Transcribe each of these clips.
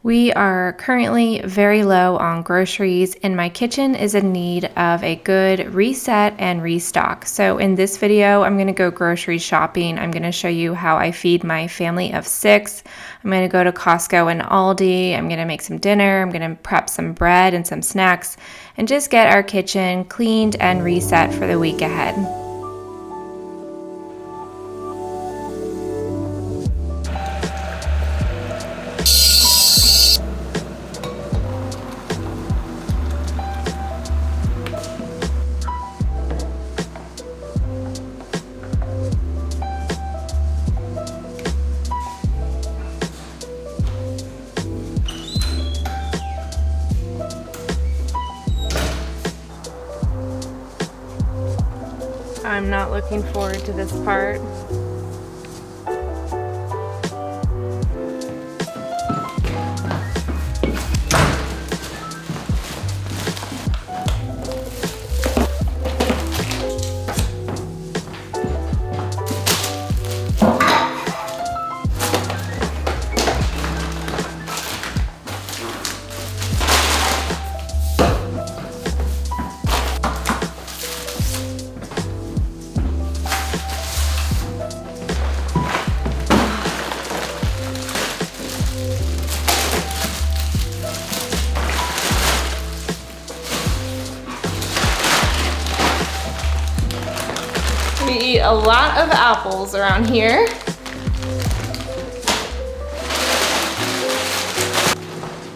We are currently very low on groceries and my kitchen is in need of a good reset and restock. So in this video, I'm gonna go grocery shopping. I'm gonna show you how I feed my family of 6. I'm gonna go to Costco and Aldi. I'm gonna make some dinner. I'm gonna prep some bread and some snacks and just get our kitchen cleaned and reset for the week ahead. I'm not looking forward to this part. We eat a lot of apples around here.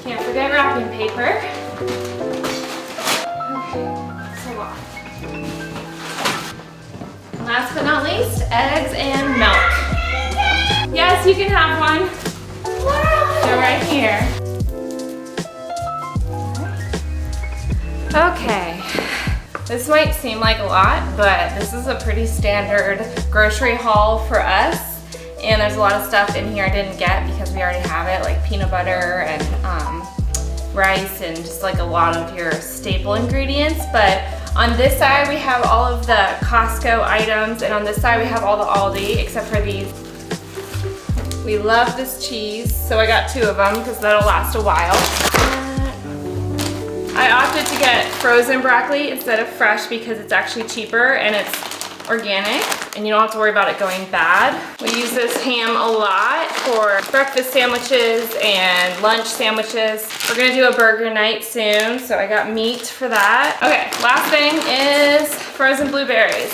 Can't forget wrapping paper. Okay, that's a lot. Last but not least, eggs and milk. Yes, you can have one. They're right here. Okay. This might seem like a lot, but this is a pretty standard grocery haul for us. And there's a lot of stuff in here I didn't get because we already have it, like peanut butter and rice and just like a lot of your staple ingredients. But on this side, we have all of the Costco items, and on this side, we have all the Aldi, except for these. We love this cheese, so I got 2 of them because that'll last a while. I opted to get frozen broccoli instead of fresh because it's actually cheaper and it's organic and you don't have to worry about it going bad. We use this ham a lot for breakfast sandwiches and lunch sandwiches. We're gonna do a burger night soon, so I got meat for that. Okay, last thing is frozen blueberries.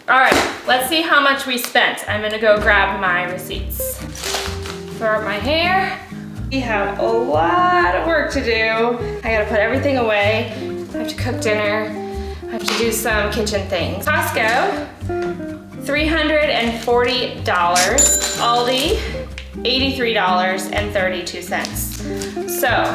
All right, let's see how much we spent. I'm gonna go grab my receipts. Throw up my hair. We have a lot of work to do. I gotta put everything away. I have to cook dinner. I have to do some kitchen things. Costco, $340. Aldi, $83.32. So,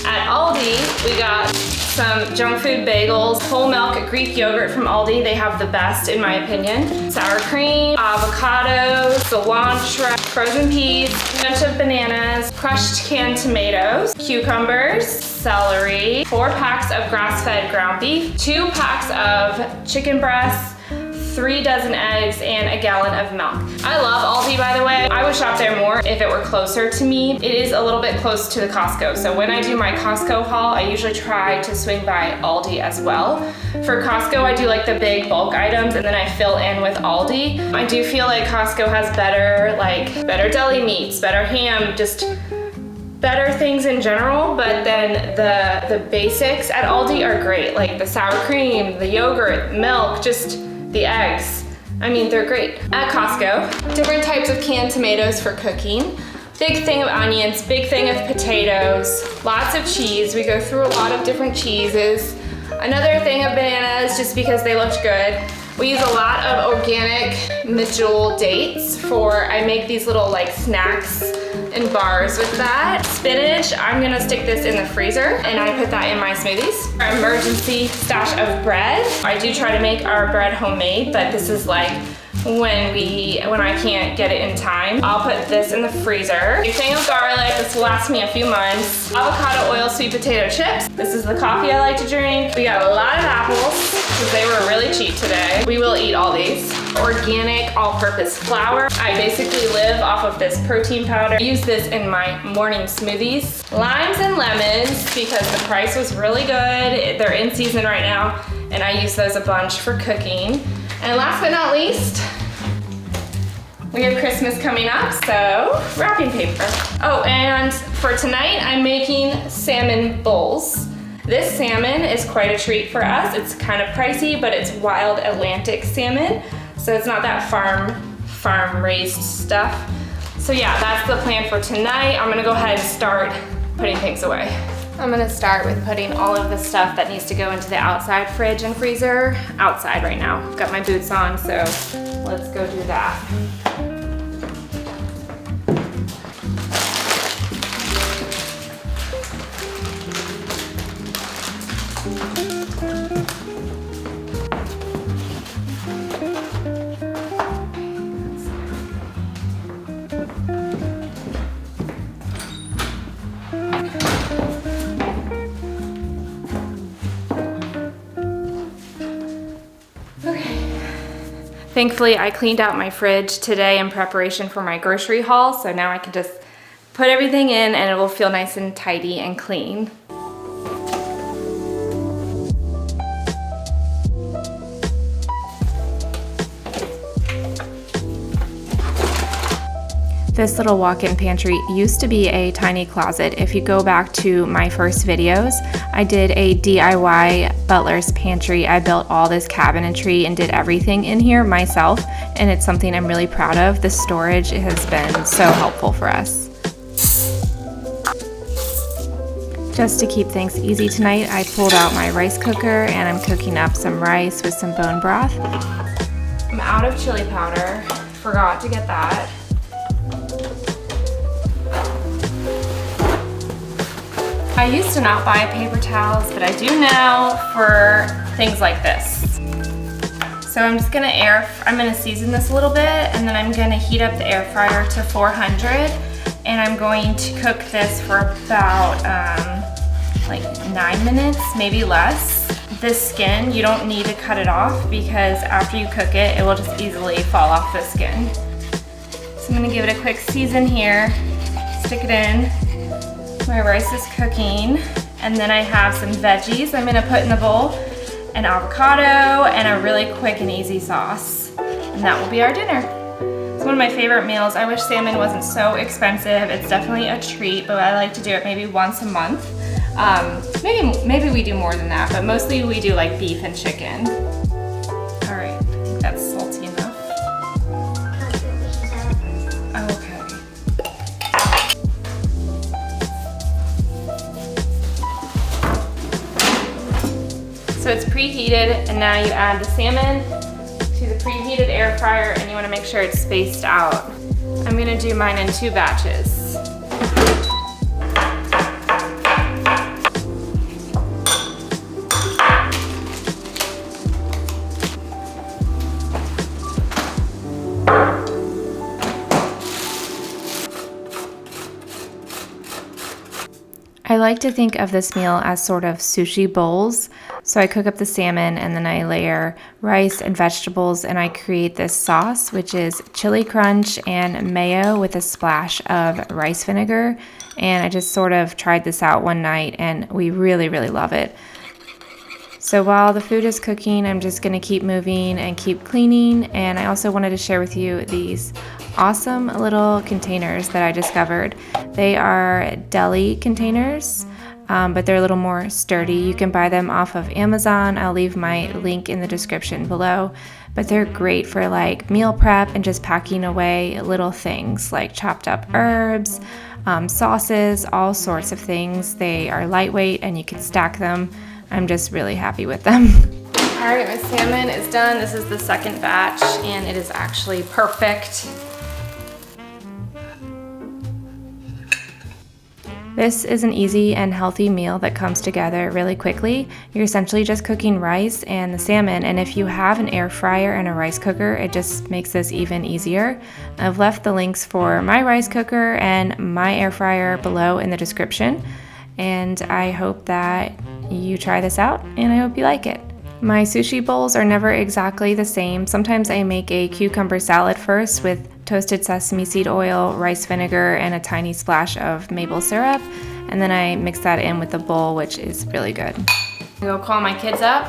at Aldi, we got some junk food bagels, whole milk Greek yogurt from Aldi. They have the best in my opinion. Sour cream, avocado, cilantro, frozen peas, a bunch of bananas, crushed canned tomatoes, cucumbers, celery, 4 packs of grass-fed ground beef, 2 packs of chicken breasts, 3 dozen eggs, and a gallon of milk. I love Aldi, by the way. I would shop there more if it were closer to me. It is a little bit close to the Costco, so when I do my Costco haul, I usually try to swing by Aldi as well. For Costco, I do like the big bulk items, and then I fill in with Aldi. I do feel like Costco has better deli meats, better ham, just better things in general, but then the basics at Aldi are great, like the sour cream, the yogurt, milk, just the eggs. I mean, they're great. At Costco, different types of canned tomatoes for cooking, big thing of onions, big thing of potatoes, lots of cheese. We go through a lot of different cheeses. Another thing of bananas, just because they looked good. We use a lot of organic medjool dates I make these little like snacks and bars with that. Spinach, I'm gonna stick this in the freezer and I put that in my smoothies. Our emergency stash of bread. I do try to make our bread homemade, but this is like when I can't get it in time. I'll put this in the freezer. A thing of garlic, this will last me a few months. Avocado oil, sweet potato chips. This is the coffee I like to drink. We got a lot of apples. because they were really cheap today. We will eat all these. Organic all-purpose flour. I basically live off of this protein powder. I use this in my morning smoothies. Limes and lemons, because the price was really good. They're in season right now, and I use those a bunch for cooking. And last but not least, we have Christmas coming up, so wrapping paper. Oh, and for tonight, I'm making salmon bowls. This salmon is quite a treat for us. It's kind of pricey, but it's wild Atlantic salmon, so it's not that farm raised stuff. So yeah, that's the plan for tonight. I'm gonna go ahead and start putting things away. I'm gonna start with putting all of the stuff that needs to go into the outside fridge and freezer outside right now. I've got my boots on, so let's go do that. Thankfully, I cleaned out my fridge today in preparation for my grocery haul, so now I can just put everything in and it will feel nice and tidy and clean. This little walk-in pantry used to be a tiny closet. If you go back to my first videos, I did a DIY butler's pantry. I built all this cabinetry and did everything in here myself, and it's something I'm really proud of. The storage has been so helpful for us. Just to keep things easy tonight, I pulled out my rice cooker and I'm cooking up some rice with some bone broth. I'm out of chili powder, forgot to get that. I used to not buy paper towels, but I do now for things like this. So I'm just gonna season this a little bit, and then I'm gonna heat up the air fryer to 400, and I'm going to cook this for about like 9 minutes, maybe less. This skin, you don't need to cut it off because after you cook it, it will just easily fall off the skin. So I'm gonna give it a quick season here, stick it in. My rice is cooking, and then I have some veggies I'm gonna put in the bowl, an avocado, and a really quick and easy sauce. And that will be our dinner. It's one of my favorite meals. I wish salmon wasn't so expensive. It's definitely a treat, but I like to do it maybe once a month. Maybe we do more than that, but mostly we do like beef and chicken. All right, I think that's salty enough. Okay. So it's preheated, and now you add the salmon to the preheated air fryer, and you want to make sure it's spaced out. I'm going to do mine in 2 batches. I like to think of this meal as sort of sushi bowls. So I cook up the salmon and then I layer rice and vegetables, and I create this sauce, which is chili crunch and mayo with a splash of rice vinegar. And I just sort of tried this out one night and we really, really love it. So while the food is cooking, I'm just gonna keep moving and keep cleaning. And I also wanted to share with you these awesome little containers that I discovered. They are deli containers, but they're a little more sturdy. You can buy them off of Amazon. I'll leave my link in the description below. But they're great for like meal prep and just packing away little things like chopped up herbs, sauces, all sorts of things. They are lightweight and you can stack them. I'm just really happy with them. All right, my salmon is done. This is the second batch and it is actually perfect. This is an easy and healthy meal that comes together really quickly. You're essentially just cooking rice and the salmon, and if you have an air fryer and a rice cooker, it just makes this even easier. I've left the links for my rice cooker and my air fryer below in the description, and I hope that you try this out, and I hope you like it. My sushi bowls are never exactly the same. Sometimes I make a cucumber salad first with toasted sesame seed oil, rice vinegar, and a tiny splash of maple syrup. And then I mix that in with the bowl, which is really good. I'm gonna go call my kids up.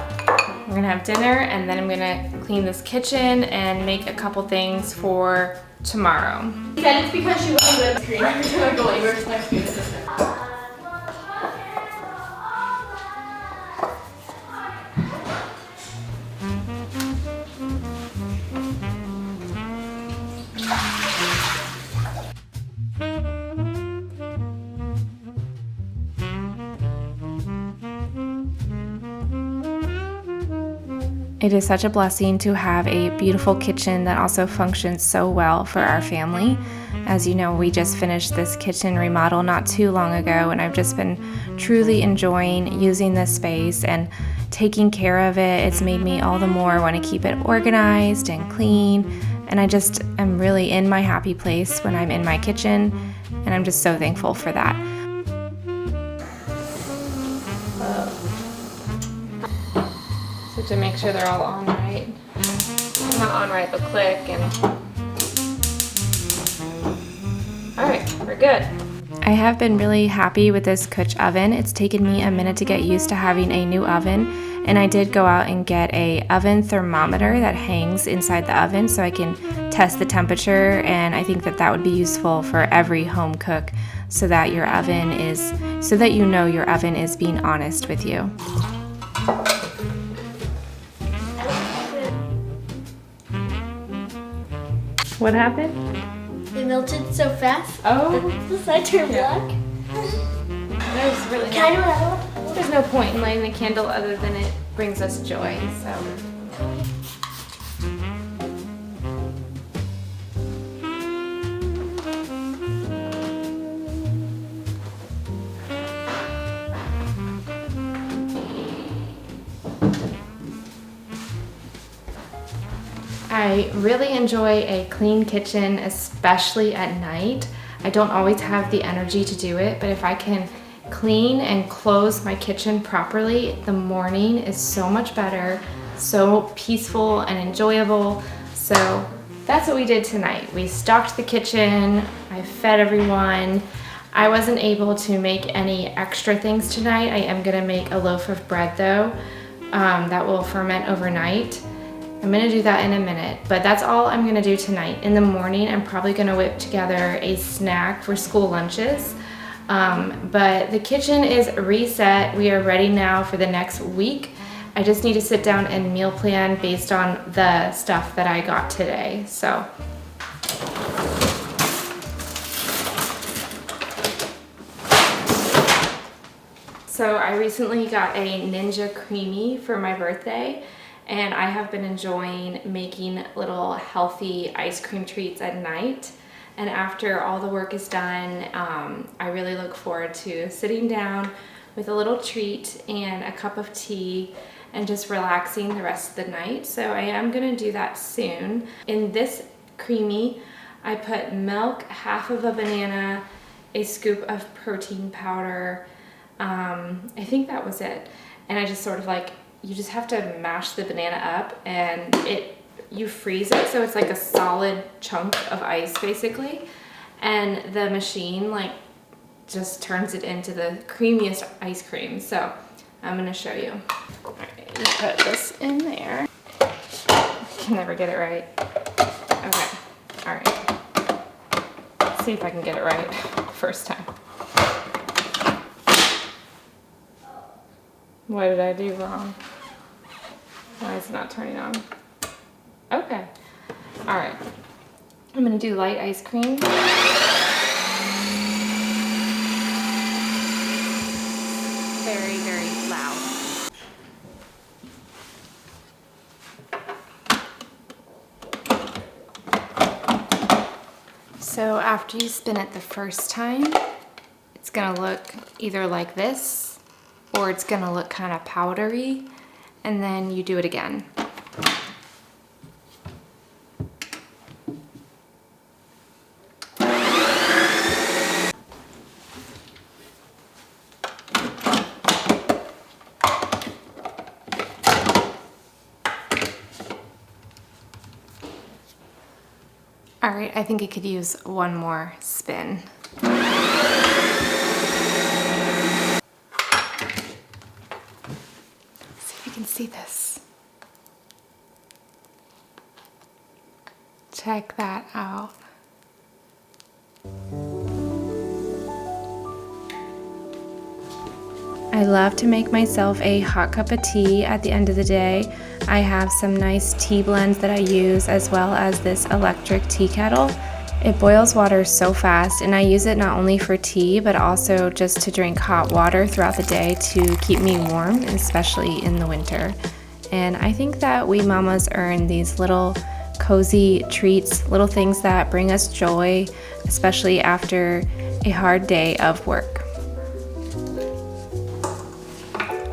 We're gonna have dinner, and then I'm gonna clean this kitchen and make a couple things for tomorrow. She said it's because she wasn't good at screen. Every time I go anywhere, it's my food assistant. It is such a blessing to have a beautiful kitchen that also functions so well for our family. As you know, we just finished this kitchen remodel not too long ago, and I've just been truly enjoying using this space and taking care of it. It's made me all the more want to keep it organized and clean, and I just am really in my happy place when I'm in my kitchen, and I'm just so thankful for that. So to make sure they're all on right. Not on right, but click and... All right, we're good. I have been really happy with this Kutch oven. It's taken me a minute to get used to having a new oven, and I did go out and get a oven thermometer that hangs inside the oven so I can test the temperature, and I think that that would be useful for every home cook so that your oven is, so that you know your oven is being honest with you. What happened? It melted so fast. Oh. The side turned black. There's really Can I do another one? there's no point in lighting the candle other than it brings us joy, so. I really enjoy a clean kitchen, especially at night. I don't always have the energy to do it, but if I can clean and close my kitchen properly, the morning is so much better, so peaceful and enjoyable. So that's what we did tonight. We stocked the kitchen, I fed everyone. I wasn't able to make any extra things tonight. I am gonna make a loaf of bread though, that will ferment overnight. I'm gonna do that in a minute, but that's all I'm gonna do tonight. In the morning, I'm probably gonna whip together a snack for school lunches. But the kitchen is reset. We are ready now for the next week. I just need to sit down and meal plan based on the stuff that I got today, so. So I recently got a Ninja Creami for my birthday, and I have been enjoying making little healthy ice cream treats at night. And after all the work is done, I really look forward to sitting down with a little treat and a cup of tea and just relaxing the rest of the night. So I am gonna do that soon. In this Creami, I put milk, half of a banana, a scoop of protein powder. I think that was it. And I just sort of like, you just have to mash the banana up and you freeze it so it's like a solid chunk of ice basically, and the machine like just turns it into the creamiest ice cream. So I'm gonna show you. All right, just put this in there. I can never get it right. Okay, all right. Let's see if I can get it right first time. What did I do wrong? Why is it not turning on? Okay. All right. I'm gonna do light ice cream. Very, very loud. So after you spin it the first time, it's gonna look either like this or it's gonna look kind of powdery, and then you do it again. right, I think it could use one more spin. See if you can see this. Check that out. I love to make myself a hot cup of tea at the end of the day. I have some nice tea blends that I use, as well as this electric tea kettle. It boils water so fast, and I use it not only for tea, but also just to drink hot water throughout the day to keep me warm, especially in the winter. And I think that we mamas earn these little cozy treats, little things that bring us joy, especially after a hard day of work.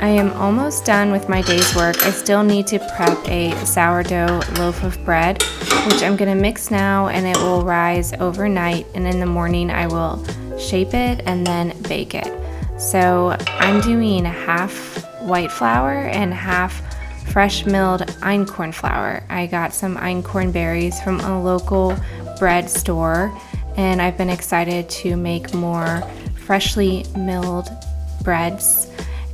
I am almost done with my day's work. I still need to prep a sourdough loaf of bread, which I'm gonna mix now, and it will rise overnight, and in the morning I will shape it and then bake it. So I'm doing half white flour and half fresh milled einkorn flour. I got some einkorn berries from a local bread store, and I've been excited to make more freshly milled breads.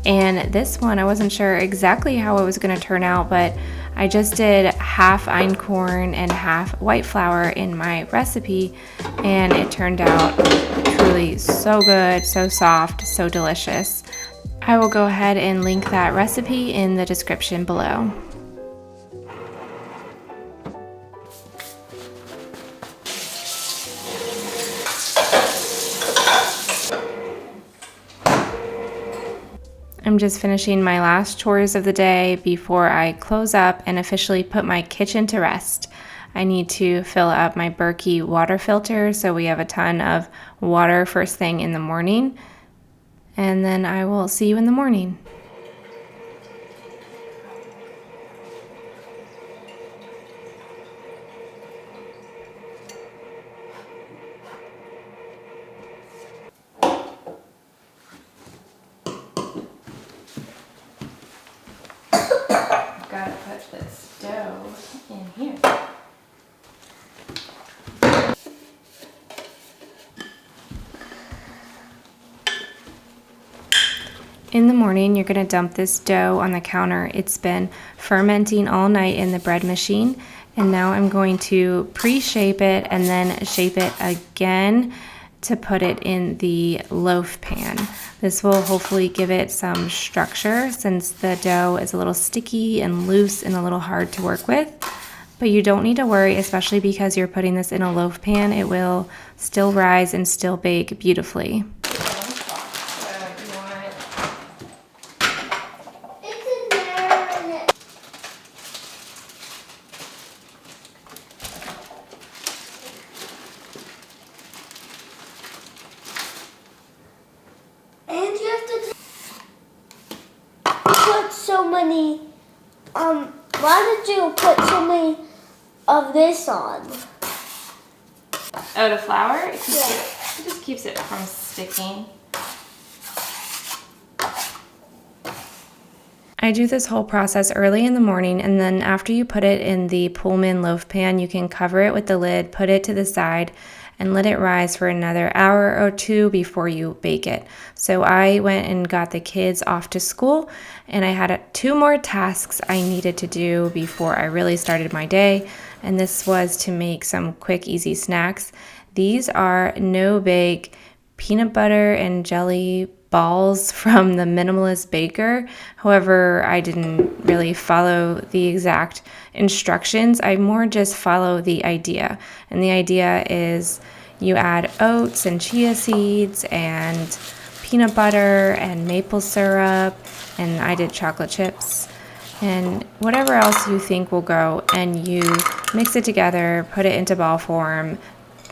And this one, I wasn't sure exactly how it was going to turn out, but I just did half einkorn and half white flour in my recipe, and it turned out truly so good, so soft, so delicious. I will go ahead and link that recipe in the description below. I'm just finishing my last chores of the day before I close up and officially put my kitchen to rest. I need to fill up my Berkey water filter so we have a ton of water first thing in the morning. And then I will see you in the morning. Gotta put this dough in here. In the morning, you're gonna dump this dough on the counter. It's been fermenting all night in the bread machine, and now I'm going to pre-shape it and then shape it again to put it in the loaf pan. This will hopefully give it some structure, since the dough is a little sticky and loose and a little hard to work with. But you don't need to worry, especially because you're putting this in a loaf pan. It will still rise and still bake beautifully. So many, why did you put so many of this on? Oh, the flour? It just keeps it from sticking. I do this whole process early in the morning, and then after you put it in the Pullman loaf pan, you can cover it with the lid, put it to the side, and let it rise for another hour or two before you bake it. So I went and got the kids off to school, and I had 2 more tasks I needed to do before I really started my day, and this was to make some quick, easy snacks. These are no-bake peanut butter and jelly balls from the Minimalist Baker. However, I didn't really follow the exact instructions. I more just follow the idea. And the idea is you add oats and chia seeds and peanut butter and maple syrup, and I did chocolate chips, and whatever else you think will go, and you mix it together, put it into ball form,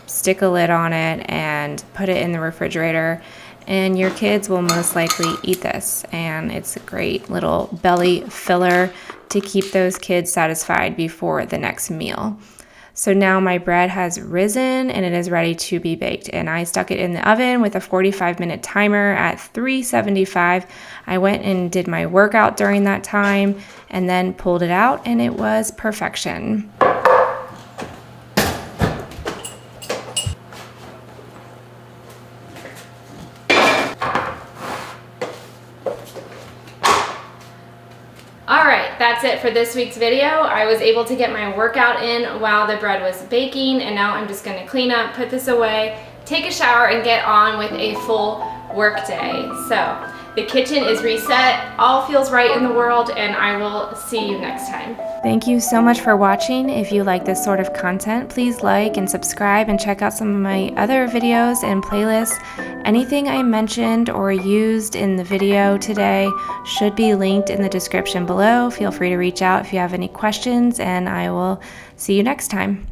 stick a lid on it, and put it in the refrigerator. And your kids will most likely eat this, and it's a great little belly filler to keep those kids satisfied before the next meal. So now my bread has risen and it is ready to be baked, and I stuck it in the oven with a 45-minute timer at 375. I went and did my workout during that time and then pulled it out, and it was perfection. that's it for this week's video. I was able to get my workout in while the bread was baking, and now I'm just gonna clean up, put this away, take a shower, and get on with a full work day. So the kitchen is reset, all feels right in the world, and I will see you next time. Thank you so much for watching. If you like this sort of content, please like and subscribe and check out some of my other videos and playlists. Anything I mentioned or used in the video today should be linked in the description below. Feel free to reach out if you have any questions, and I will see you next time.